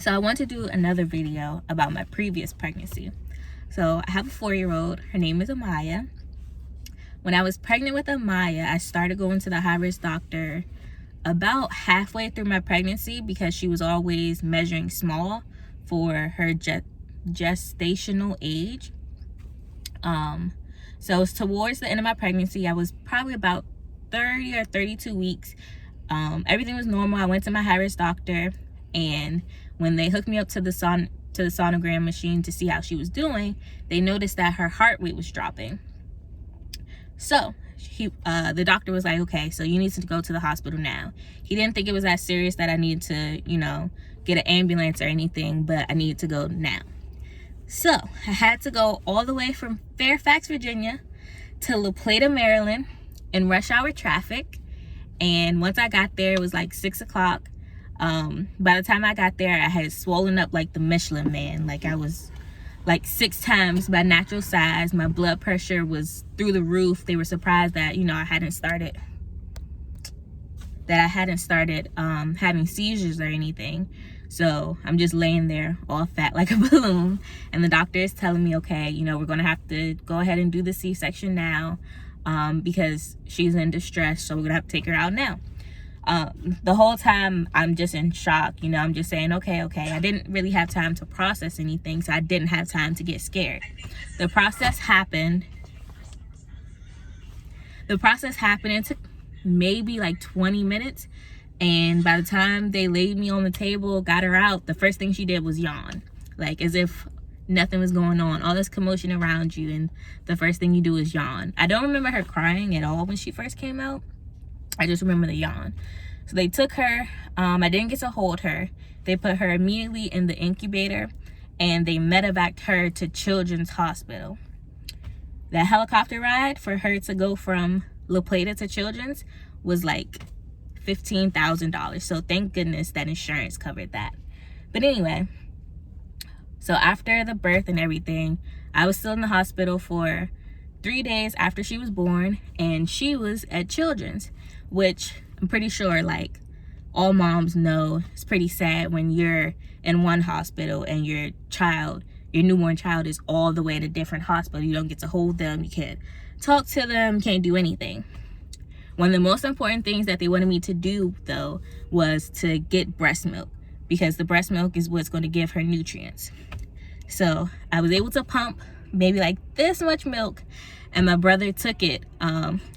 So I want to do another video about my previous pregnancy. So I have a 4-year-old. Her name is Amaya. When I was pregnant with Amaya, I started going to the high-risk doctor about halfway through my pregnancy because she was always measuring small for her gestational age. So towards the end of my pregnancy, I was probably about 30 or 32 weeks. Everything was normal. I went to my high-risk doctor, and when they hooked me up to the sonogram machine to see how she was doing, they noticed that her heart rate was dropping. So the doctor was like, okay, so you need to go to the hospital now. He didn't think it was that serious that I needed to, get an ambulance or anything, but I needed to go now. So I had to go all the way from Fairfax, Virginia to La Plata, Maryland in rush hour traffic. And once I got there, it was like 6 o'clock. By the time I got there, I had swollen up like the Michelin Man. Like I was like 6 times my natural size. My blood pressure was through the roof. They were surprised that, I hadn't started having seizures or anything. So I'm just laying there all fat like a balloon. And the doctor is telling me, okay, we're going to have to go ahead and do the C-section now because she's in distress. So we're going to have to take her out now. The whole time I'm just in shock. I'm just saying, okay. I didn't really have time to process anything. So I didn't have time to get scared. The process happened. It took maybe like 20 minutes. And by the time they laid me on the table, got her out, the first thing she did was yawn. Like as if nothing was going on. All this commotion around you, and the first thing you do is yawn. I don't remember her crying at all when she first came out. I just remember the yawn. So they took her. I didn't get to hold her. They put her immediately in the incubator, and they medevaced her to Children's Hospital. That helicopter ride for her to go from La Plata to Children's was like $15,000. So thank goodness that insurance covered that. But anyway, so after the birth and everything, I was still in the hospital for 3 days after she was born, and she was at Children's, which I'm pretty sure like all moms know it's pretty sad when you're in one hospital and your newborn child is all the way at a different hospital. You don't get to hold them, you can't talk to them, can't do anything. One of the most important things that they wanted me to do, though, was to get breast milk, because the breast milk is what's going to give her nutrients. So I was able to pump maybe like this much milk, and my brother took it.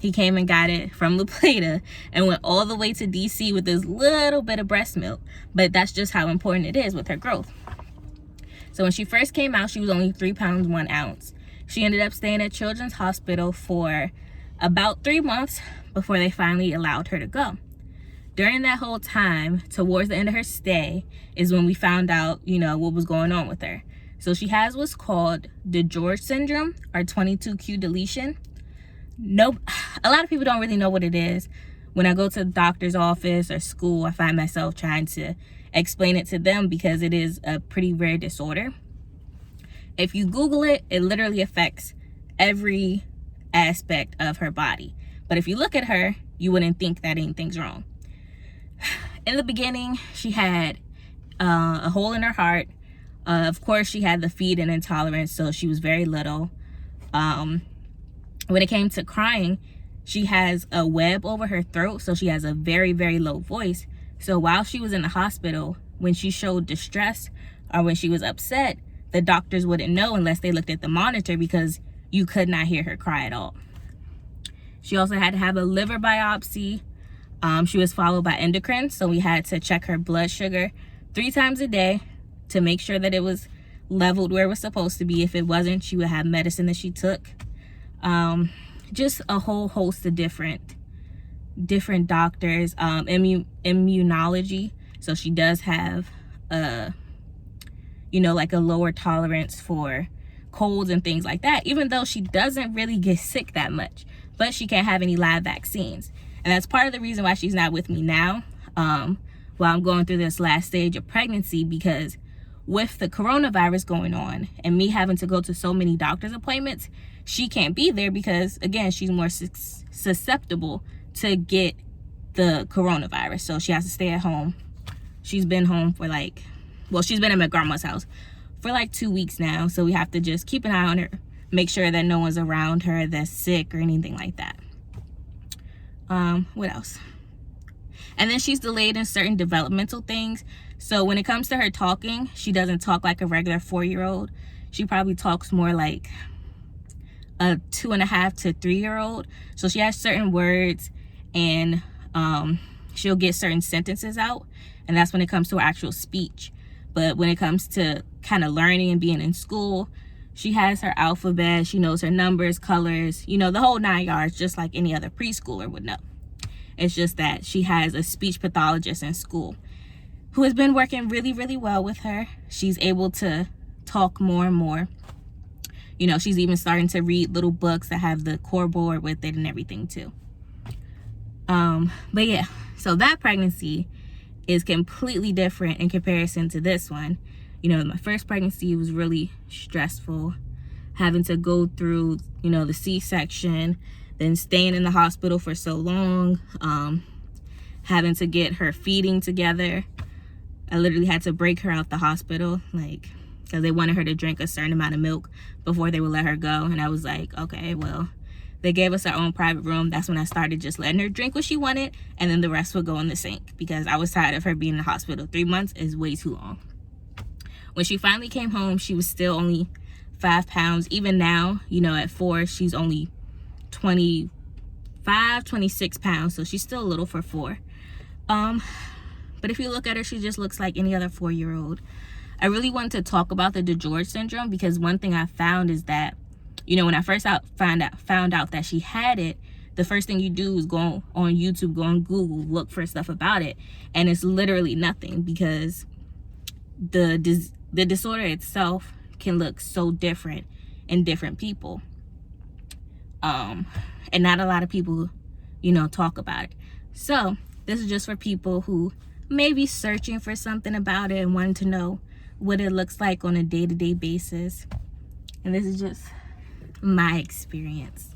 He came and got it from La Plata and went all the way to DC with this little bit of breast milk. But that's just how important it is with her growth. So when she first came out, she was only 3 pounds 1 ounce. She ended up staying at Children's Hospital for about 3 months before they finally allowed her to go. During that whole time, towards the end of her stay, is when we found out, what was going on with her. So she has what's called DiGeorge Syndrome, or 22q deletion. A lot of people don't really know what it is. When I go to the doctor's office or school, I find myself trying to explain it to them because it is a pretty rare disorder. If you Google it, it literally affects every aspect of her body. But if you look at her, you wouldn't think that anything's wrong. In the beginning, she had a hole in her heart. Of course, she had the feed-in intolerance, so she was very little. When it came to crying, she has a web over her throat, so she has a very, very low voice. So while she was in the hospital, when she showed distress or when she was upset, the doctors wouldn't know unless they looked at the monitor, because you could not hear her cry at all. She also had to have a liver biopsy. She was followed by endocrine, so we had to check her blood sugar 3 times a day to make sure that it was leveled where it was supposed to be. If it wasn't, she would have medicine that she took. Just a whole host of different doctors. Immunology, so she does have like a lower tolerance for colds and things like that, even though she doesn't really get sick that much. But she can't have any live vaccines, and that's part of the reason why she's not with me now while I'm going through this last stage of pregnancy, because with the coronavirus going on and me having to go to so many doctor's appointments, she can't be there because, again, she's more susceptible to get the coronavirus. So she has to stay at home. She's been home for like well, she's been at my grandma's house for like 2 weeks now, so we have to just keep an eye on her, make sure that no one's around her that's sick or anything like that. What else? And then she's delayed in certain developmental things. So when it comes to her talking, she doesn't talk like a regular 4-year-old. She probably talks more like a 2.5 to 3-year-old. So she has certain words, and she'll get certain sentences out, and that's when it comes to her actual speech. But when it comes to kind of learning and being in school, she has her alphabet, she knows her numbers, colors, you know, the whole 9 yards, just like any other preschooler would know. It's just that she has a speech pathologist in school who has been working really, really well with her. She's able to talk more and more. You know, she's even starting to read little books that have the core board with it and everything too. But yeah, so that pregnancy is completely different in comparison to this one. You know, my first pregnancy was really stressful, having to go through, you know, the C-section, then staying in the hospital for so long, having to get her feeding together. I literally had to break her out the hospital, like, because they wanted her to drink a certain amount of milk before they would let her go. And I was like, okay, well, they gave us our own private room. That's when I started just letting her drink what she wanted, and then the rest would go in the sink, because I was tired of her being in the hospital. 3 months is way too long. When she finally came home, she was still only 5 pounds. Even now, you know, at 4, she's only 26 pounds. So she's still little for 4. But if you look at her, she just looks like any other 4-year-old. I really wanted to talk about the DiGeorge Syndrome, because one thing I found is that, you know, when I first found out that she had it, the first thing you do is go on YouTube, go on Google, look for stuff about it. And it's literally nothing, because the disorder itself can look so different in different people. And not a lot of people, you know, talk about it. So this is just for people who may be searching for something about it and wanting to know what it looks like on a day-to-day basis. And this is just my experience.